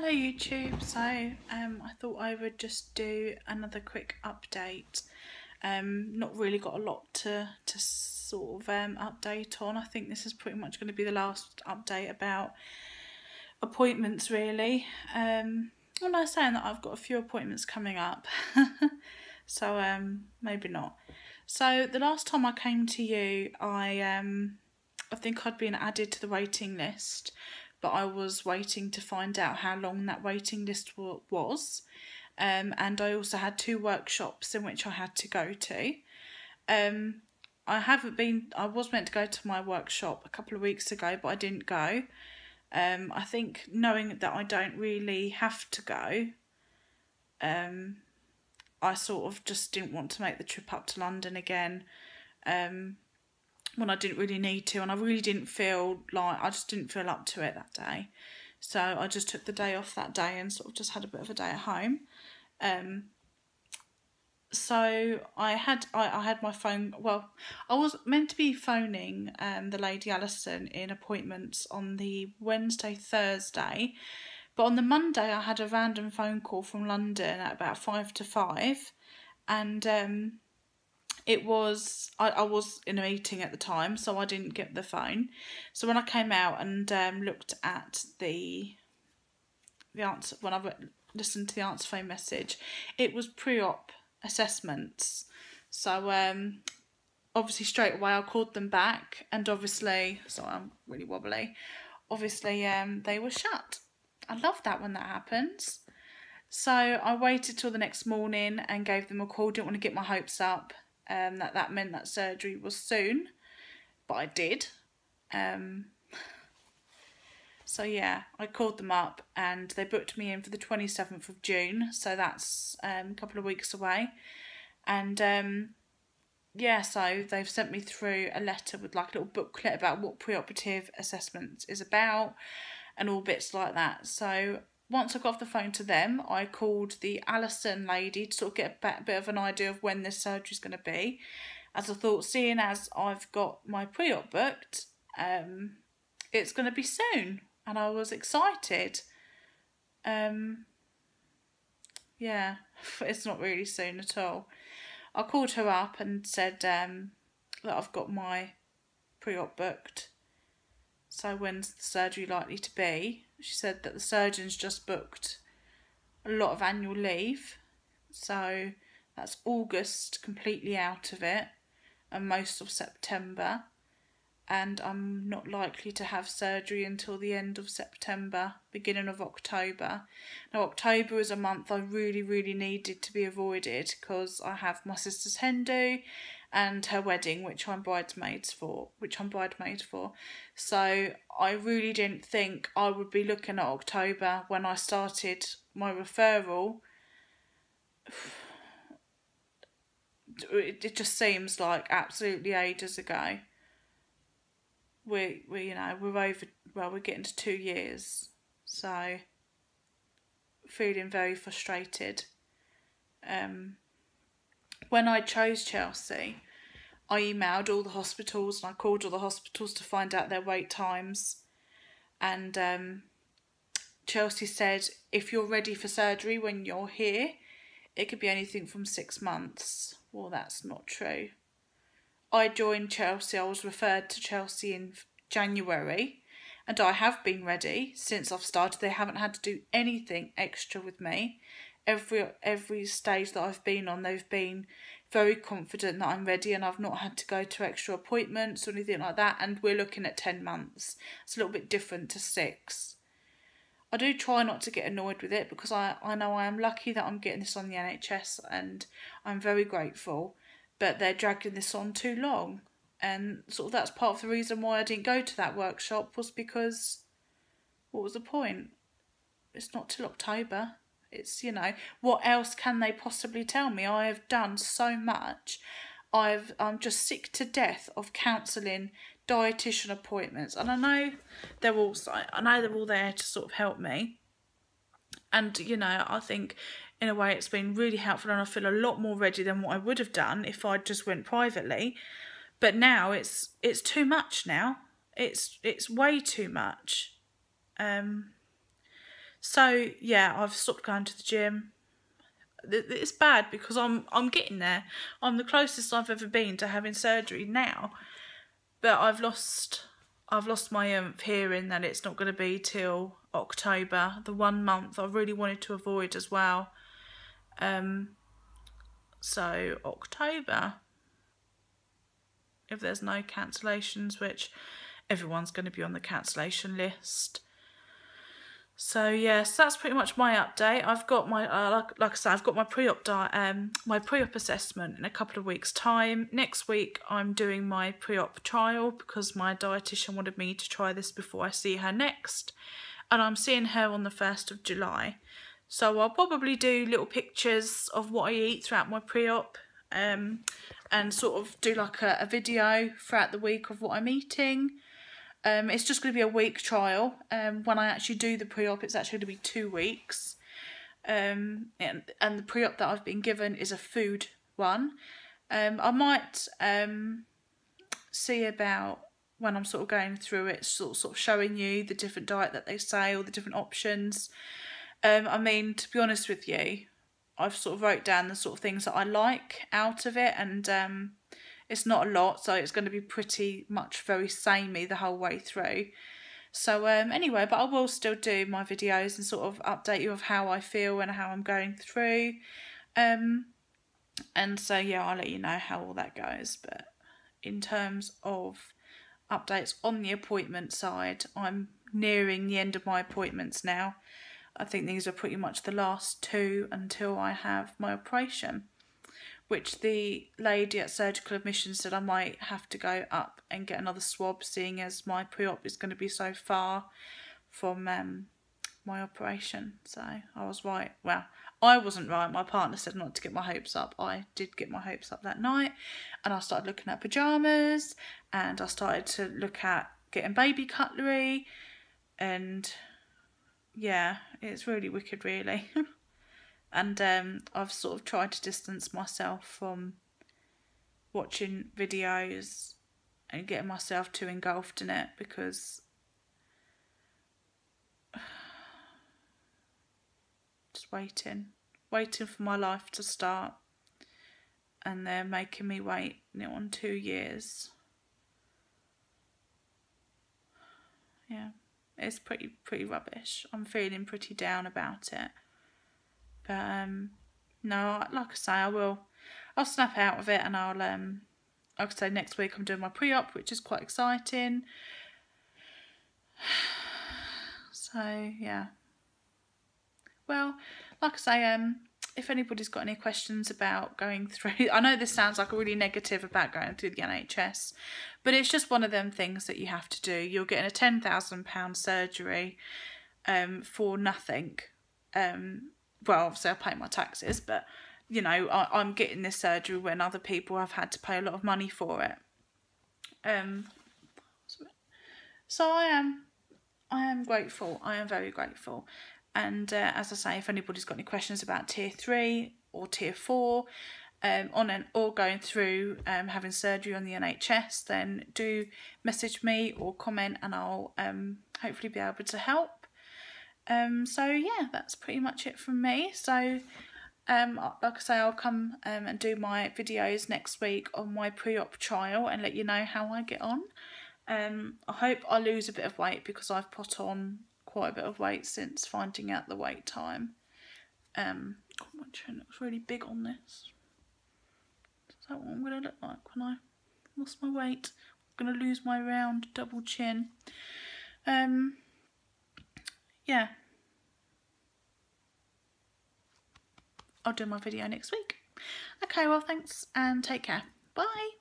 Hello YouTube. So I thought I would just do another quick update. Not really got a lot to sort of update on. I think this is pretty much going to be the last update about appointments really. I'm not saying that I've got a few appointments coming up, so maybe not. So the last time I came to you, I think I'd been added to the waiting list, but I was waiting to find out how long that waiting list was. And I also had 2 workshops in which I had to go to. I was meant to go to my workshop a couple of weeks ago, but I didn't go. I think knowing that I don't really have to go, I sort of just didn't want to make the trip up to London again. When I didn't really need to, and I really didn't feel like, I just didn't feel up to it that day. So I just took the day off that day and sort of just had a bit of a day at home. So I had my phone, well, I was meant to be phoning the lady Alison in appointments on the Wednesday, Thursday, but on the Monday I had a random phone call from London at about 5 to 5, and it was, I was in a meeting at the time, so I didn't get the phone. So when I came out and looked at the answer, when I listened to the answer phone message, it was pre-op assessments. So obviously straight away I called them back, and obviously, sorry, I'm really wobbly, obviously they were shut. I love that when that happens. So I waited till the next morning and gave them a call. Didn't want to get my hopes up. That meant that surgery was soon, but I did. So yeah, I called them up and they booked me in for the 27th of June, so that's a couple of weeks away. And yeah, so they've sent me through a letter with like a little booklet about what preoperative assessment is about and all bits like that. So once I got off the phone to them, I called the Alison lady to sort of get a bit of an idea of when this surgery is going to be. As I thought, seeing as I've got my pre-op booked, it's going to be soon. And I was excited. Yeah, it's not really soon at all. I called her up and said that I've got my pre-op booked. So when's the surgery likely to be? She said that the surgeon's just booked a lot of annual leave. So that's August completely out of it and most of September. And I'm not likely to have surgery until the end of September, beginning of October. Now, October is a month I really, really needed to be avoided because I have my sister's hen do and her wedding, which I'm bridesmaid for. So I really didn't think I would be looking at October when I started my referral. It just seems like absolutely ages ago. We're getting to 2 years, so feeling very frustrated. When I chose Chelsea, I emailed all the hospitals and I called all the hospitals to find out their wait times, and Chelsea said if you're ready for surgery when you're here, it could be anything from 6 months. Well, that's not true. I joined Chelsea, I was referred to Chelsea in January, and I have been ready since I've started. They haven't had to do anything extra with me. Every stage that I've been on, they've been very confident that I'm ready, and I've not had to go to extra appointments or anything like that, and we're looking at 10 months. It's a little bit different to 6. I do try not to get annoyed with it because I know I am lucky that I'm getting this on the NHS, and I'm very grateful. But they're dragging this on too long, and sort of that's part of the reason why I didn't go to that workshop, was because what was the point? It's not till October. It's, you know, what else can they possibly tell me? I have done so much. I'm just sick to death of counselling, dietitian appointments, and I know they're all there to sort of help me. And you know, I think in a way it's been really helpful, and I feel a lot more ready than what I would have done if I just went privately. But now it's too much now. It's way too much. So yeah, I've stopped going to the gym. It's bad because I'm getting there. I'm the closest I've ever been to having surgery now, but I've lost my hearing that it's not going to be till October, the 1 month I really wanted to avoid as well. So October, if there's no cancellations, which everyone's going to be on the cancellation list. So yes, that's pretty much my update. I've got my like I said, I've got my pre-op assessment in a couple of weeks' time. Next week I'm doing my pre-op trial because my dietitian wanted me to try this before I see her next, and I'm seeing her on the 1st of July. So I'll probably do little pictures of what I eat throughout my pre-op, and sort of do like a video throughout the week of what I'm eating. It's just going to be a week trial. When I actually do the pre-op, it's actually going to be 2 weeks. And the pre-op that I've been given is a food one. I might see about, when I'm sort of going through it, sort of showing you the different diet that they say, or the different options. I mean, to be honest with you, I've sort of wrote down the sort of things that I like out of it, and it's not a lot, so it's going to be pretty much very samey the whole way through. So anyway, but I will still do my videos and sort of update you of how I feel and how I'm going through. And so yeah, I'll let you know how all that goes. But in terms of updates on the appointment side, I'm nearing the end of my appointments now. I think these are pretty much the last 2 until I have my operation, which the lady at surgical admissions said I might have to go up and get another swab, seeing as my pre-op is going to be so far from my operation. So I was right. Well, I wasn't right. My partner said not to get my hopes up. I did get my hopes up that night, and I started looking at pyjamas, and I started to look at getting baby cutlery, and yeah, it's really wicked, really. And I've sort of tried to distance myself from watching videos and getting myself too engulfed in it, because just waiting for my life to start, and they're making me wait on 2 years. Yeah, it's pretty rubbish. I'm feeling pretty down about it. But no, like I say, I'll snap out of it, and I'll like I say, next week I'm doing my pre-op, which is quite exciting. So yeah. Well, like I say, if anybody's got any questions about going through, I know this sounds like a really negative about going through the NHS, but it's just one of them things that you have to do. You're getting a £10,000 surgery for nothing. Well, obviously I pay my taxes, but you know, I'm getting this surgery when other people have had to pay a lot of money for it. So I am grateful. I am very grateful. And as I say, if anybody's got any questions about tier 3 or tier 4, or going through having surgery on the NHS, then do message me or comment, and I'll hopefully be able to help. So yeah, that's pretty much it from me. So like I say, I'll come and do my videos next week on my pre-op trial and let you know how I get on. I hope I lose a bit of weight, because I've put on quite a bit of weight since finding out the wait time. God, my chin looks really big on this. Is that what I'm going to look like when I lost my weight? I'm going to lose my round double chin. Yeah. I'll do my video next week. Okay, well, thanks and take care. Bye.